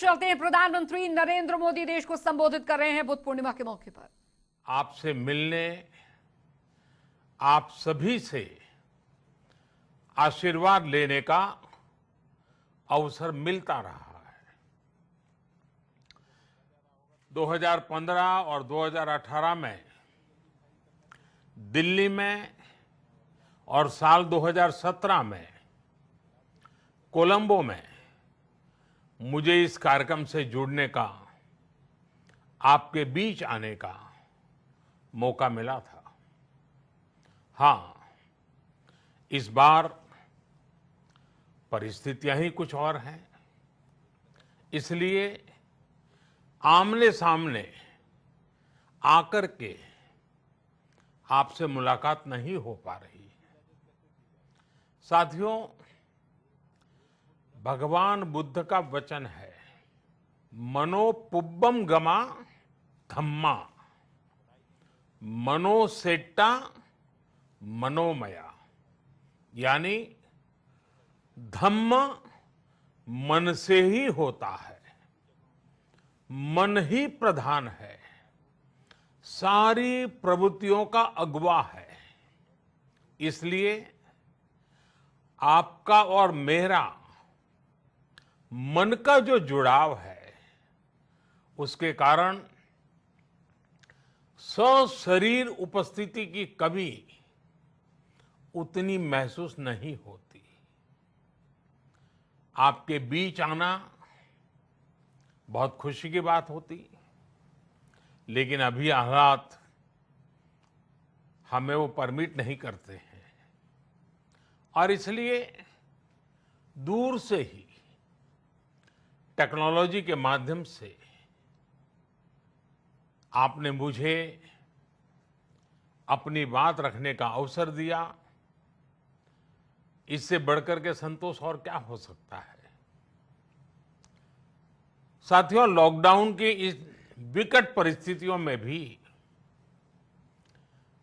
चलते हैं। प्रधानमंत्री नरेंद्र मोदी देश को संबोधित कर रहे हैं बुद्ध पूर्णिमा के मौके पर। आपसे मिलने, आप सभी से आशीर्वाद लेने का अवसर मिलता रहा है। 2015 और 2018 में दिल्ली में और साल 2017 में कोलंबो में मुझे इस कार्यक्रम से जुड़ने का, आपके बीच आने का मौका मिला था। हाँ, इस बार परिस्थितियां ही कुछ और हैं, इसलिए आमने सामने आकर के आपसे मुलाकात नहीं हो पा रही। साथियों, भगवान बुद्ध का वचन है, मनो पुब्बम गमा धम्मा, मनोसेट्टा मनोमया। यानी धम्म मन से ही होता है, मन ही प्रधान है, सारी प्रवृत्तियों का अगुवा है। इसलिए आपका और मेरा मन का जो जुड़ाव है, उसके कारण सशरीर उपस्थिति की कमी उतनी महसूस नहीं होती। आपके बीच आना बहुत खुशी की बात होती, लेकिन अभी हालात हमें वो परमिट नहीं करते हैं और इसलिए दूर से ही टेक्नोलॉजी के माध्यम से आपने मुझे अपनी बात रखने का अवसर दिया। इससे बढ़कर के संतोष और क्या हो सकता है। साथियों, लॉकडाउन की इस विकट परिस्थितियों में भी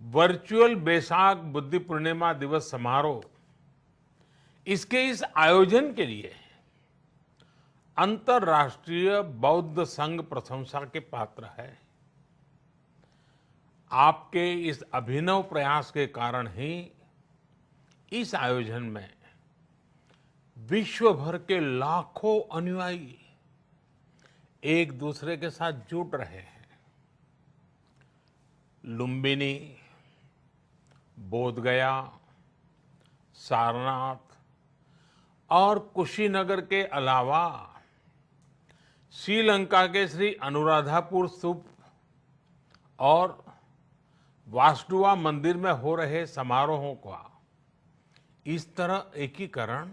वर्चुअल बैसाख बुद्ध पूर्णिमा दिवस समारोह, इसके इस आयोजन के लिए अंतर्राष्ट्रीय बौद्ध संघ प्रशंसा के पात्र है। आपके इस अभिनव प्रयास के कारण ही इस आयोजन में विश्व भर के लाखों अनुयायी एक दूसरे के साथ जुड़ रहे हैं। लुम्बिनी, बोधगया, सारनाथ और कुशीनगर के अलावा श्रीलंका के श्री अनुराधापुर स्तूप और वासुदेवा मंदिर में हो रहे समारोहों का इस तरह एकीकरण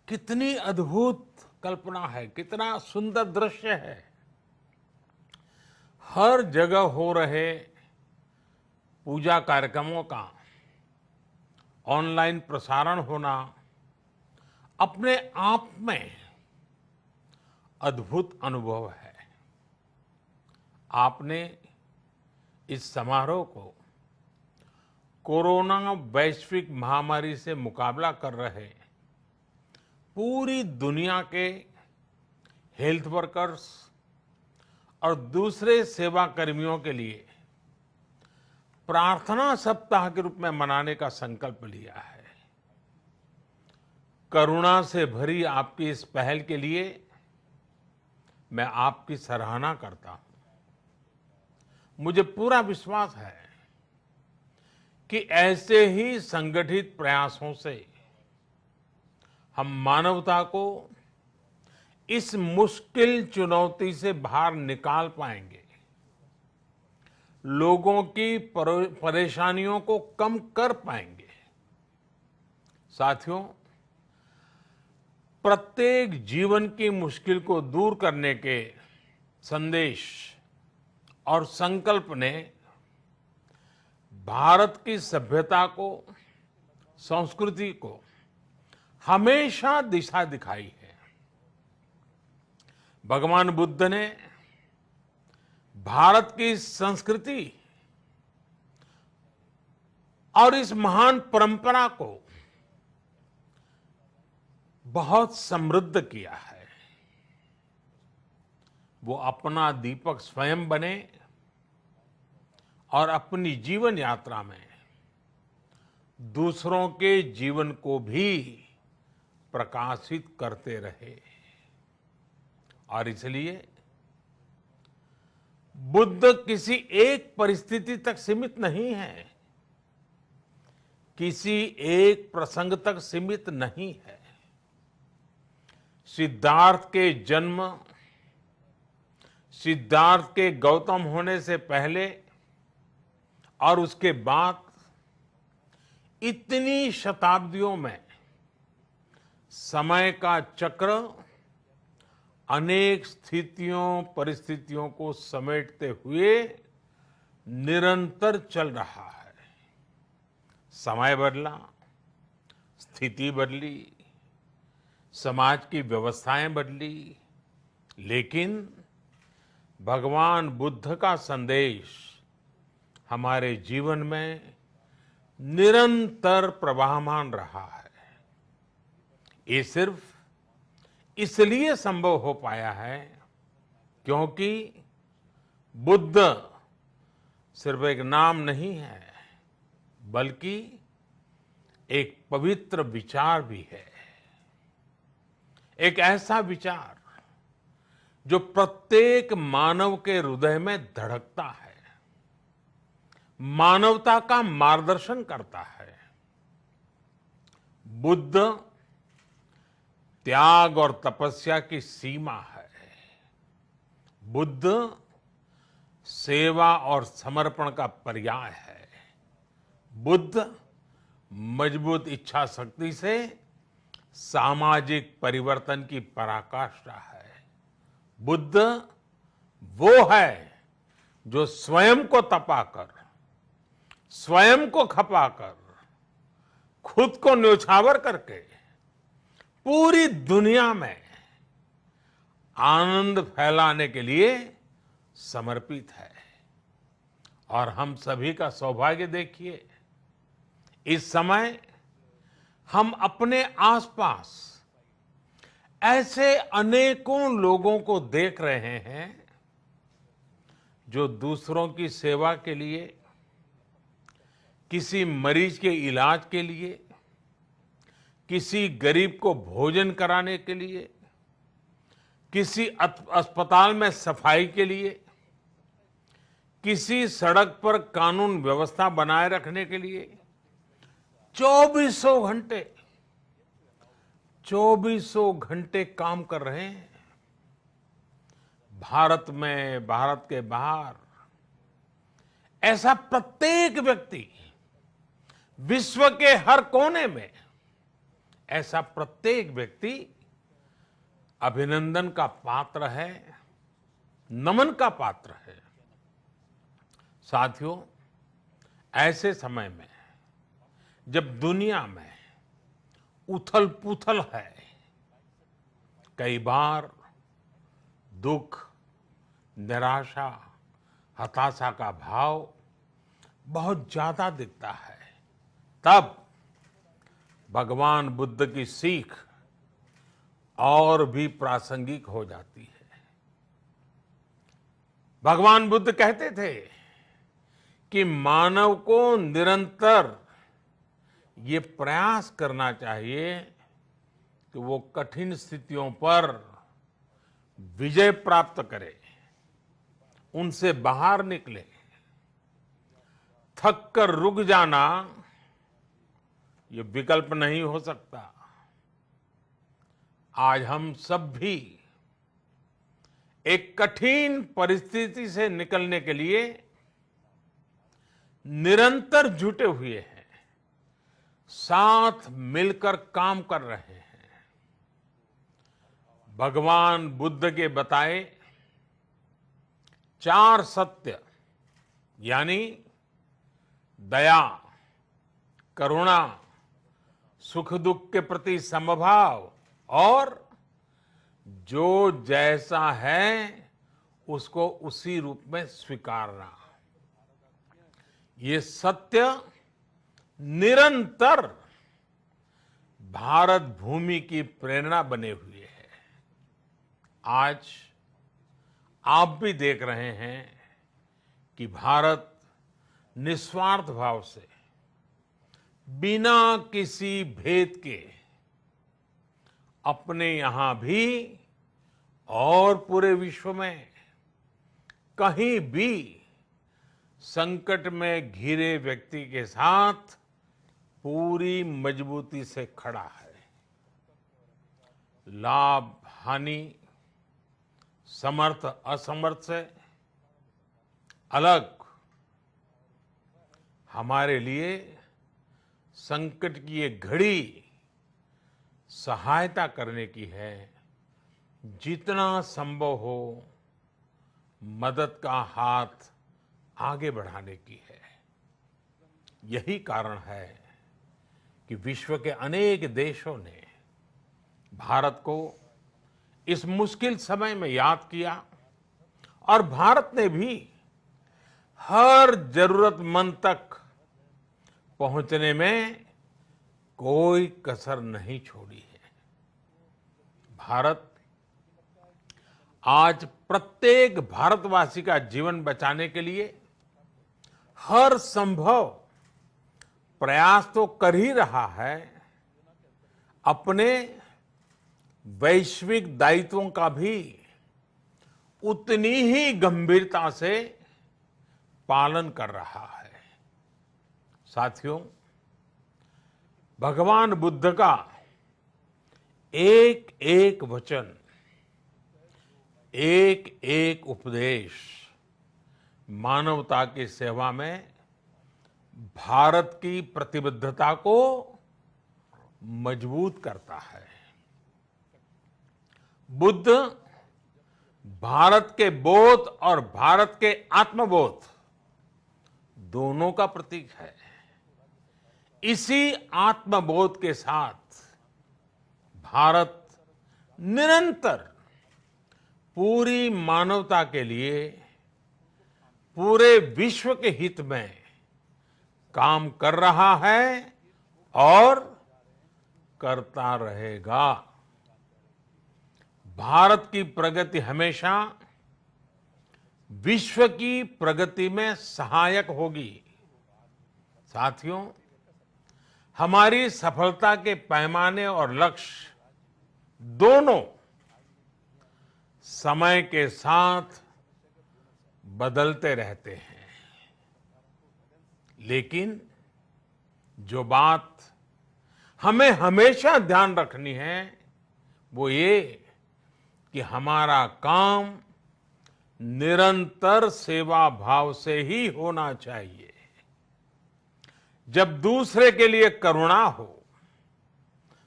कितनी अद्भुत कल्पना है, कितना सुंदर दृश्य है। हर जगह हो रहे पूजा कार्यक्रमों का ऑनलाइन प्रसारण होना अपने आप में अद्भुत अनुभव है। आपने इस समारोह को कोरोना वैश्विक महामारी से मुकाबला कर रहे पूरी दुनिया के हेल्थ वर्कर्स और दूसरे सेवा कर्मियों के लिए प्रार्थना सप्ताह के रूप में मनाने का संकल्प लिया है। करुणा से भरी आपकी इस पहल के लिए मैं आपकी सराहना करता हूं। मुझे पूरा विश्वास है कि ऐसे ही संगठित प्रयासों से हम मानवता को इस मुश्किल चुनौती से बाहर निकाल पाएंगे, लोगों की परेशानियों को कम कर पाएंगे। साथियों, प्रत्येक जीवन की मुश्किल को दूर करने के संदेश और संकल्प ने भारत की सभ्यता को, संस्कृति को हमेशा दिशा दिखाई है। भगवान बुद्ध ने भारत की संस्कृति और इस महान परंपरा को बहुत समृद्ध किया है। वो अपना दीपक स्वयं बने और अपनी जीवन यात्रा में दूसरों के जीवन को भी प्रकाशित करते रहे। और इसलिए बुद्ध किसी एक परिस्थिति तक सीमित नहीं है, किसी एक प्रसंग तक सीमित नहीं है। सिद्धार्थ के जन्म, सिद्धार्थ के गौतम होने से पहले और उसके बाद इतनी शताब्दियों में समय का चक्र अनेक स्थितियों परिस्थितियों को समेटते हुए निरंतर चल रहा है। समय बदला, स्थिति बदली, समाज की व्यवस्थाएं बदली, लेकिन भगवान बुद्ध का संदेश हमारे जीवन में निरंतर प्रवाहमान रहा है। ये सिर्फ इसलिए संभव हो पाया है क्योंकि बुद्ध सिर्फ एक नाम नहीं है, बल्कि एक पवित्र विचार भी है। एक ऐसा विचार जो प्रत्येक मानव के हृदय में धड़कता है, मानवता का मार्गदर्शन करता है। बुद्ध त्याग और तपस्या की सीमा है। बुद्ध सेवा और समर्पण का पर्याय है। बुद्ध मजबूत इच्छा शक्ति से सामाजिक परिवर्तन की पराकाष्ठा है। बुद्ध वो है जो स्वयं को तपाकर, स्वयं को खपाकर, खुद को न्योछावर करके पूरी दुनिया में आनंद फैलाने के लिए समर्पित है। और हम सभी का सौभाग्य देखिए, इस समय हम अपने आसपास ऐसे अनेकों लोगों को देख रहे हैं जो दूसरों की सेवा के लिए, किसी मरीज के इलाज के लिए, किसी गरीब को भोजन कराने के लिए, किसी अस्पताल में सफाई के लिए, किसी सड़क पर कानून व्यवस्था बनाए रखने के लिए चौबीसों घंटे काम कर रहे हैं। भारत में, भारत के बाहर ऐसा प्रत्येक व्यक्ति, विश्व के हर कोने में ऐसा प्रत्येक व्यक्ति अभिनंदन का पात्र है, नमन का पात्र है। साथियों, ऐसे समय में जब दुनिया में उथल पुथल है, कई बार दुख, निराशा, हताशा का भाव बहुत ज्यादा दिखता है, तब भगवान बुद्ध की सीख और भी प्रासंगिक हो जाती है। भगवान बुद्ध कहते थे कि मानव को निरंतर ये प्रयास करना चाहिए कि वो कठिन स्थितियों पर विजय प्राप्त करे, उनसे बाहर निकले। थक कर रुक जाना ये विकल्प नहीं हो सकता। आज हम सब भी एक कठिन परिस्थिति से निकलने के लिए निरंतर जुटे हुए हैं, साथ मिलकर काम कर रहे हैं। भगवान बुद्ध के बताए 4 सत्य यानी दया, करुणा, सुख दुख के प्रति समभाव और जो जैसा है उसको उसी रूप में स्वीकारना, ये सत्य निरंतर भारत भूमि की प्रेरणा बने हुए है। आज आप भी देख रहे हैं कि भारत निस्वार्थ भाव से बिना किसी भेद के अपने यहां भी और पूरे विश्व में कहीं भी संकट में घिरे व्यक्ति के साथ पूरी मजबूती से खड़ा है। लाभ हानि, समर्थ असमर्थ से अलग हमारे लिए संकट की ये घड़ी सहायता करने की है। जितना संभव हो मदद का हाथ आगे बढ़ाने की है। यही कारण है कि विश्व के अनेक देशों ने भारत को इस मुश्किल समय में याद किया और भारत ने भी हर जरूरतमंद तक पहुंचने में कोई कसर नहीं छोड़ी है। भारत आज प्रत्येक भारतवासी का जीवन बचाने के लिए हर संभव प्रयास तो कर ही रहा है, अपने वैश्विक दायित्वों का भी उतनी ही गंभीरता से पालन कर रहा है। साथियों, भगवान बुद्ध का एक एक वचन, एक एक उपदेश मानवता की सेवा में भारत की प्रतिबद्धता को मजबूत करता है। बुद्ध भारत के बोध और भारत के आत्मबोध दोनों का प्रतीक है। इसी आत्मबोध के साथ भारत निरंतर पूरी मानवता के लिए, पूरे विश्व के हित में काम कर रहा है और करता रहेगा। भारत की प्रगति हमेशा विश्व की प्रगति में सहायक होगी। साथियों, हमारी सफलता के पैमाने और लक्ष्य दोनों समय के साथ बदलते रहते हैं, लेकिन जो बात हमें हमेशा ध्यान रखनी है वो ये कि हमारा काम निरंतर सेवा भाव से ही होना चाहिए। जब दूसरे के लिए करुणा हो,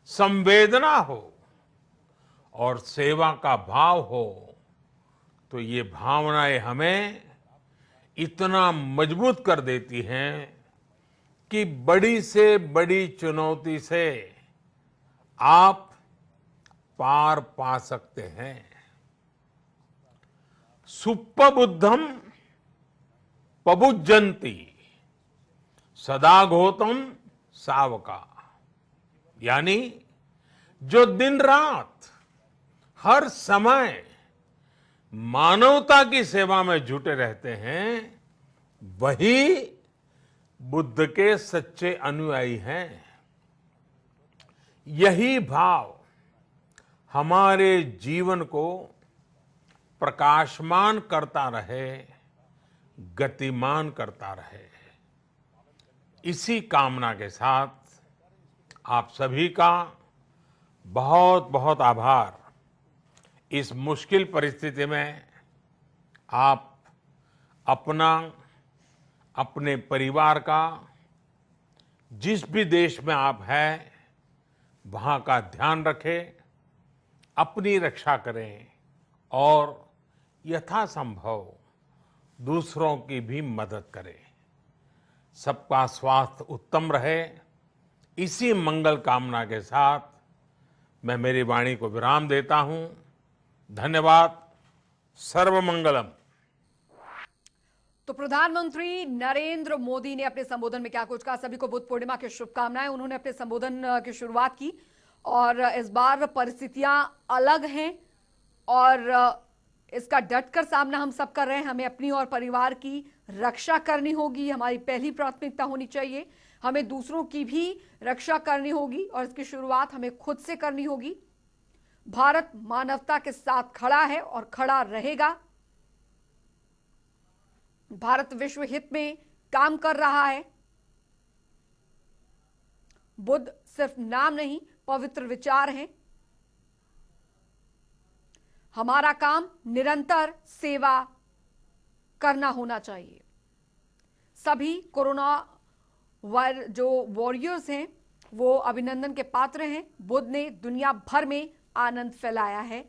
संवेदना हो और सेवा का भाव हो, तो ये भावनाएं हमें इतना मजबूत कर देती हैं कि बड़ी से बड़ी चुनौती से आप पार पा सकते हैं। सुप्पबुद्धम पबुज्जन्ति सदा घोतम सावका, यानी जो दिन रात हर समय मानवता की सेवा में जुटे रहते हैं वही बुद्ध के सच्चे अनुयायी हैं। यही भाव हमारे जीवन को प्रकाशमान करता रहे, गतिमान करता रहे। इसी कामना के साथ आप सभी का बहुत बहुत आभार। इस मुश्किल परिस्थिति में आप अपना, अपने परिवार का, जिस भी देश में आप हैं वहां का ध्यान रखें, अपनी रक्षा करें और यथासंभव दूसरों की भी मदद करें। सबका स्वास्थ्य उत्तम रहे, इसी मंगल कामना के साथ मैं मेरी वाणी को विराम देता हूं। धन्यवाद। सर्वमंगलम। तो प्रधानमंत्री नरेंद्र मोदी ने अपने संबोधन में क्या कुछ कहा। सभी को बुद्ध पूर्णिमा की शुभकामनाएं। उन्होंने अपने संबोधन की शुरुआत की और इस बार परिस्थितियां अलग हैं और इसका डटकर सामना हम सब कर रहे हैं। हमें अपनी और परिवार की रक्षा करनी होगी, हमारी पहली प्राथमिकता होनी चाहिए। हमें दूसरों की भी रक्षा करनी होगी और इसकी शुरुआत हमें खुद से करनी होगी। भारत मानवता के साथ खड़ा है और खड़ा रहेगा। भारत विश्व हित में काम कर रहा है। बुद्ध सिर्फ नाम नहीं, पवित्र विचार हैं। हमारा काम निरंतर सेवा करना होना चाहिए। सभी कोरोना जो वॉरियर्स हैं वो अभिनंदन के पात्र हैं। बुद्ध ने दुनिया भर में आनंद फैलाया है।